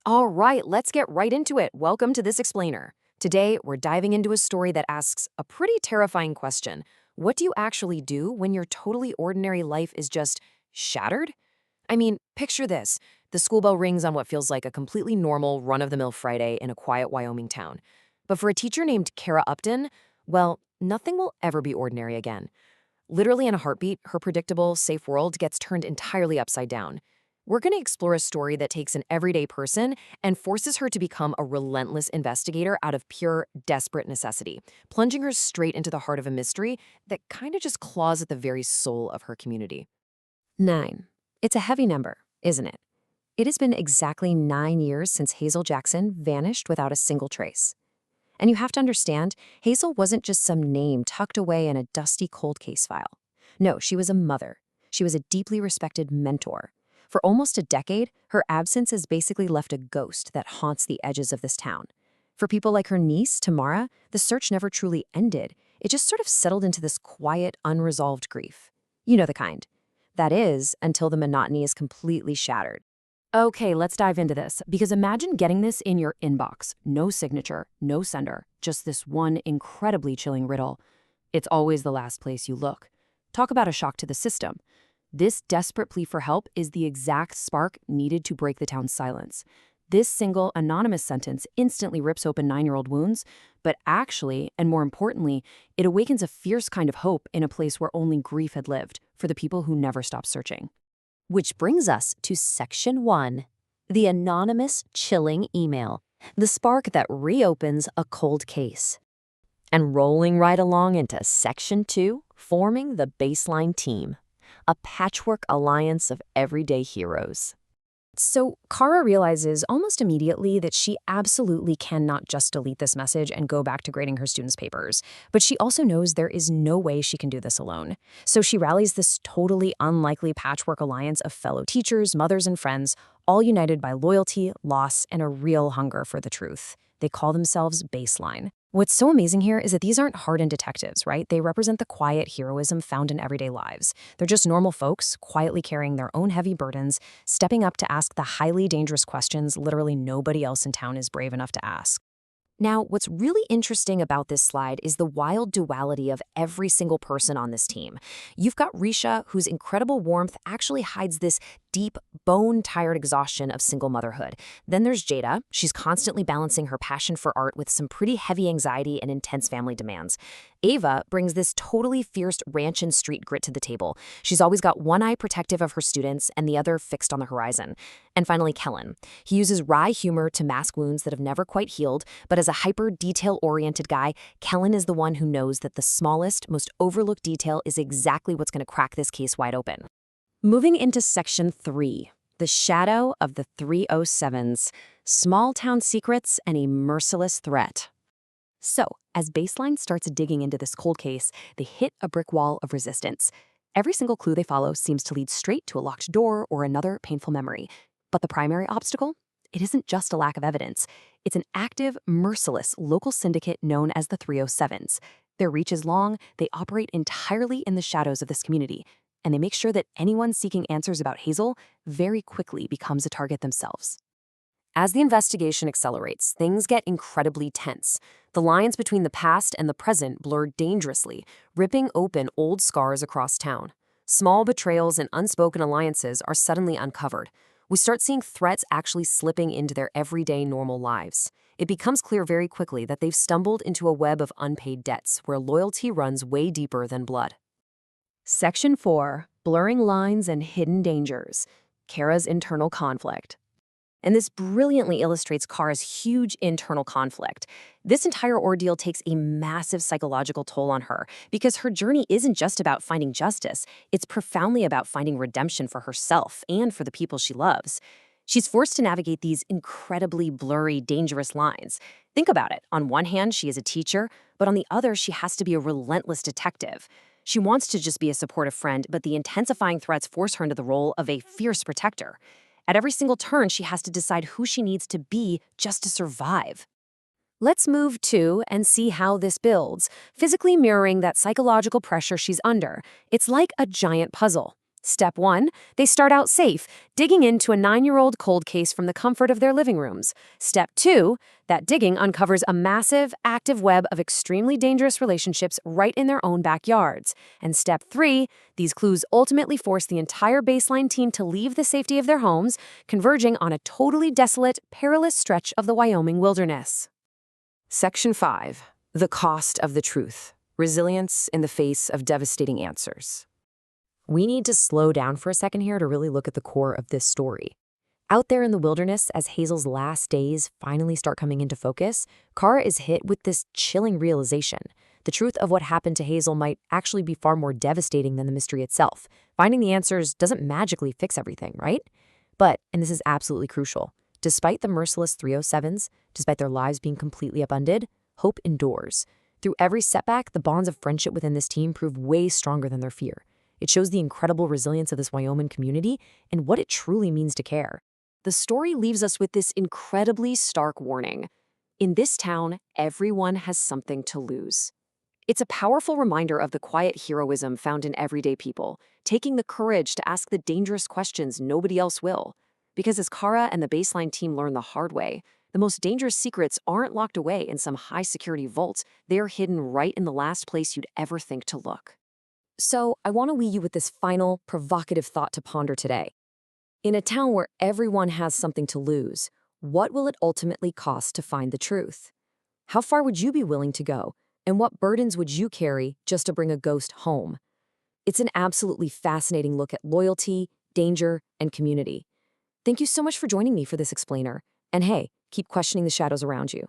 All right, let's get right into it. Welcome to This Explainer. Today, we're diving into a story that asks a pretty terrifying question. What do you actually do when your totally ordinary life is just shattered? I mean, picture this. The school bell rings on what feels like a completely normal, run-of-the-mill Friday in a quiet Wyoming town. But for a teacher named Kara Upton, well, nothing will ever be ordinary again. Literally in a heartbeat, her predictable, safe world gets turned entirely upside down. We're going to explore a story that takes an everyday person and forces her to become a relentless investigator out of pure, desperate necessity, plunging her straight into the heart of a mystery that kind of just claws at the very soul of her community. 9. It's a heavy number, isn't it? It has been exactly 9 years since Hazel Jackson vanished without a single trace. And you have to understand, Hazel wasn't just some name tucked away in a dusty cold case file. No, she was a mother. She was a deeply respected mentor. For almost a decade, her absence has basically left a ghost that haunts the edges of this town. For people like her niece, Tamara, the search never truly ended. It just sort of settled into this quiet, unresolved grief. You know the kind. That is, until the monotony is completely shattered. Okay, let's dive into this, because imagine getting this in your inbox. No signature, no sender, just this one incredibly chilling riddle. It's always the last place you look. Talk about a shock to the system. This desperate plea for help is the exact spark needed to break the town's silence. This single, anonymous sentence instantly rips open 9-year-old wounds, but actually, and more importantly, it awakens a fierce kind of hope in a place where only grief had lived, for the people who never stopped searching. Which brings us to Section 1, the anonymous, chilling email, the spark that reopens a cold case. And rolling right along into Section 2, forming the baseline team, a patchwork alliance of everyday heroes. So Kara realizes almost immediately that she absolutely cannot just delete this message and go back to grading her students' papers. But she also knows there is no way she can do this alone. So she rallies this totally unlikely patchwork alliance of fellow teachers, mothers, and friends, all united by loyalty, loss, and a real hunger for the truth. They call themselves Baseline. What's so amazing here is that these aren't hardened detectives, right? They represent the quiet heroism found in everyday lives. They're just normal folks, quietly carrying their own heavy burdens, stepping up to ask the highly dangerous questions literally nobody else in town is brave enough to ask. Now, what's really interesting about this slide is the wild duality of every single person on this team. You've got Risha, whose incredible warmth actually hides this deep, bone-tired exhaustion of single motherhood. Then there's Jada. She's constantly balancing her passion for art with some pretty heavy anxiety and intense family demands. Ava brings this totally fierce ranch and street grit to the table. She's always got one eye protective of her students and the other fixed on the horizon. And finally, Kellen. He uses wry humor to mask wounds that have never quite healed, but as a hyper detail-oriented guy, Kellen is the one who knows that the smallest, most overlooked detail is exactly what's going to crack this case wide open. Moving into Section 3, the shadow of the 307s, small-town secrets and a merciless threat. So, as Baseline starts digging into this cold case, they hit a brick wall of resistance. Every single clue they follow seems to lead straight to a locked door or another painful memory. But the primary obstacle? It isn't just a lack of evidence. It's an active, merciless local syndicate known as the 307s. Their reach is long, they operate entirely in the shadows of this community, and they make sure that anyone seeking answers about Hazel very quickly becomes a target themselves. As the investigation accelerates, things get incredibly tense. The lines between the past and the present blur dangerously, ripping open old scars across town. Small betrayals and unspoken alliances are suddenly uncovered. We start seeing threats actually slipping into their everyday normal lives. It becomes clear very quickly that they've stumbled into a web of unpaid debts where loyalty runs way deeper than blood. Section 4, Blurring Lines and Hidden Dangers, Kara's internal conflict. And this brilliantly illustrates Kara's huge internal conflict. This entire ordeal takes a massive psychological toll on her because her journey isn't just about finding justice, it's profoundly about finding redemption for herself and for the people she loves. She's forced to navigate these incredibly blurry, dangerous lines. Think about it. On one hand, she is a teacher, but on the other, she has to be a relentless detective. She wants to just be a supportive friend, but the intensifying threats force her into the role of a fierce protector. At every single turn, she has to decide who she needs to be just to survive. Let's move to and see how this builds, physically mirroring that psychological pressure she's under. It's like a giant puzzle. Step 1, they start out safe, digging into a 9-year-old cold case from the comfort of their living rooms. Step 2, that digging uncovers a massive, active web of extremely dangerous relationships right in their own backyards. And step 3, these clues ultimately force the entire baseline team to leave the safety of their homes, converging on a totally desolate, perilous stretch of the Wyoming wilderness. Section 5. The cost of the truth. Resilience in the face of devastating answers. We need to slow down for a second here to really look at the core of this story. Out there in the wilderness, as Hazel's last days finally start coming into focus, Kara is hit with this chilling realization. The truth of what happened to Hazel might actually be far more devastating than the mystery itself. Finding the answers doesn't magically fix everything, right? But, and this is absolutely crucial, despite the merciless 307s, despite their lives being completely upended, hope endures. Through every setback, the bonds of friendship within this team prove way stronger than their fear. It shows the incredible resilience of this Wyoming community and what it truly means to care. The story leaves us with this incredibly stark warning. In this town, everyone has something to lose. It's a powerful reminder of the quiet heroism found in everyday people, taking the courage to ask the dangerous questions nobody else will. Because as Kara and the baseline team learn the hard way, the most dangerous secrets aren't locked away in some high-security vault. They are hidden right in the last place you'd ever think to look. So, I want to leave you with this final, provocative thought to ponder today. In a town where everyone has something to lose, what will it ultimately cost to find the truth? How far would you be willing to go, and what burdens would you carry just to bring a ghost home? It's an absolutely fascinating look at loyalty, danger, and community. Thank you so much for joining me for this explainer. And hey, keep questioning the shadows around you.